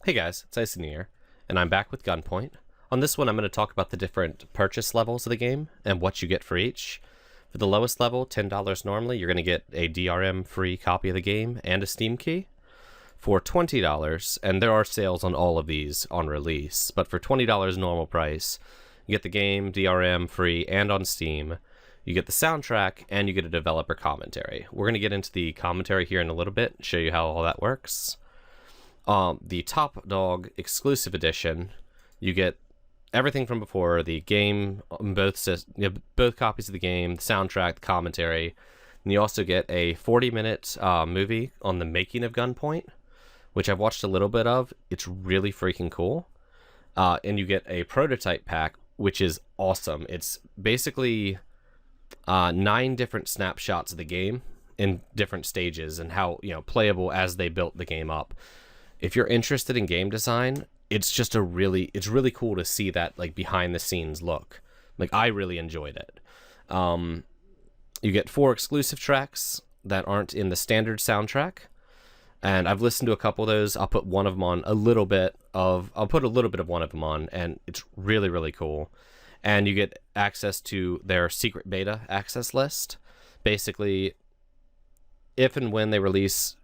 Hey guys, it's IcyNewYear, and I'm back with Gunpoint. On this one I'm going to talk about the different purchase levels of the game and what you get for each. For the lowest level, $10 normally, you're going to get a DRM free copy of the game and a Steam key. For $20, and there are sales on all of these on release, but for $20 normal price, you get the game, DRM free, and on Steam. You get the soundtrack, and you get a developer commentary. We're going to get into the commentary here in a little bit, show you how all that works. The Top Dog Exclusive Edition, you get everything from before, the game, both copies of the game, the soundtrack, the commentary, and you also get a 40-minute movie on the making of Gunpoint, which I've watched a little bit of. It's really freaking cool. And you get a prototype pack, which is awesome. It's basically 9 different snapshots of the game in different stages and how, playable as they built the game up. If you're interested in game design, it's just it's really cool to see that like behind the scenes look. Like, I really enjoyed it. You get 4 exclusive tracks that aren't in the standard soundtrack. And I've listened to a couple of those. I'll put one of them on I'll put a little bit of one of them on, and it's really, really cool. And you get access to their secret beta access list. Basically, if and when they release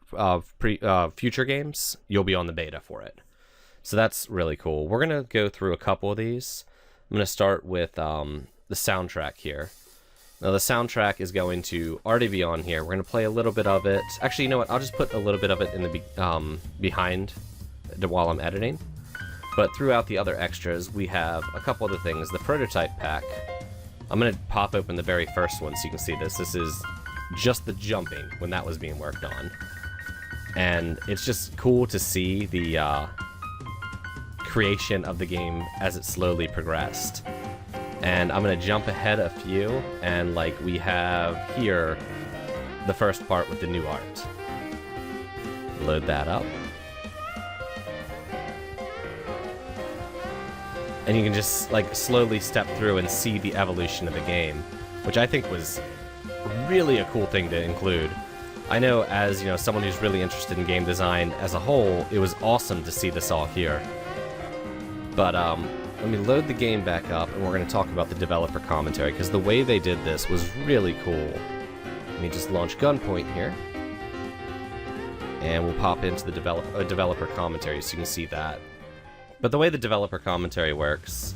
future games, you'll be on the beta for it. So that's really cool. We're going to go through a couple of these. I'm going to start with the soundtrack here. Now, the soundtrack is going to already be on here. We're going to play a little bit of it. Actually, you know what? I'll just put a little bit of it in the behind while I'm editing. But throughout the other extras, we have a couple other things. The prototype pack. I'm going to pop open the very first one so you can see this. This is just the jumping when that was being worked on. And it's just cool to see the creation of the game as it slowly progressed. And I'm going to jump ahead a few, and like we have here, the first part with the new art. Load that up. And you can just like slowly step through and see the evolution of the game, which I think was really a cool thing to include. I know, as someone who's really interested in game design as a whole, it was awesome to see this all here. But let me load the game back up, and we're going to talk about the developer commentary, because the way they did this was really cool. Let me just launch Gunpoint here, and we'll pop into the developer commentary so you can see that. But the way the developer commentary works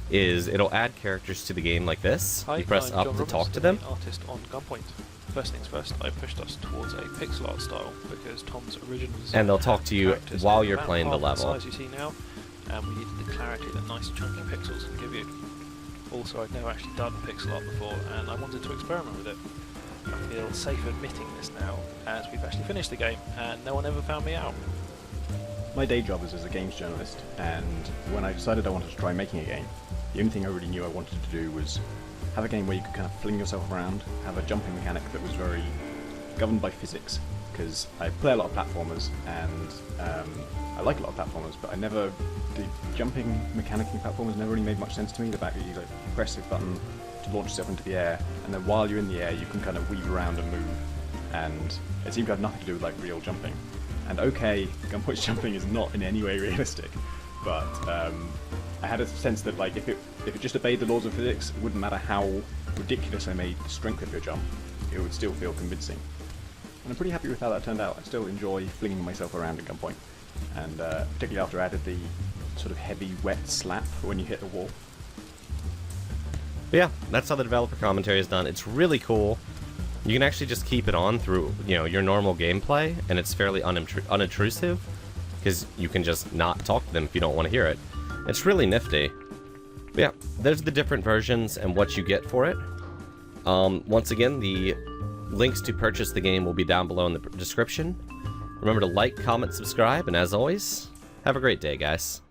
is it'll add characters to the game like this. Hi, you press I'm up John to Robertson, talk to them. Artist on Gunpoint. First things first, I pushed us towards a pixel art style because Tom's original design And they'll talk to you while you're about playing the half level. size you see now, and we needed the clarity that nice chunky pixels can give you. Also, I've never actually done pixel art before, and I wanted to experiment with it. I feel safe admitting this now, as we've actually finished the game, and no one ever found me out. My day job is as a games journalist, and when I decided I wanted to try making a game, the only thing I really knew I wanted to do was have a game where you could kind of fling yourself around, have a jumping mechanic that was very governed by physics, because I play a lot of platformers, and I like a lot of platformers, but the jumping mechanic in platformers never really made much sense to me. The fact that you press a button to launch yourself into the air, and then while you're in the air you can kind of weave around and move, and it seemed to have nothing to do with like real jumping. And okay, Gunpoint's jumping is not in any way realistic, but I had a sense that like if it just obeyed the laws of physics, it wouldn't matter how ridiculous I made the strength of your jump, it would still feel convincing. And I'm pretty happy with how that turned out. I still enjoy flinging myself around at Gunpoint, and particularly after I added the sort of heavy, wet slap when you hit the wall. But yeah, that's how the developer commentary is done. It's really cool. You can actually just keep it on through your normal gameplay, and it's fairly unintrusive, because you can just not talk to them if you don't want to hear it. It's really nifty. But yeah, there's the different versions and what you get for it. Once again, the links to purchase the game will be down below in the description. Remember to like, comment, subscribe, and as always, have a great day, guys.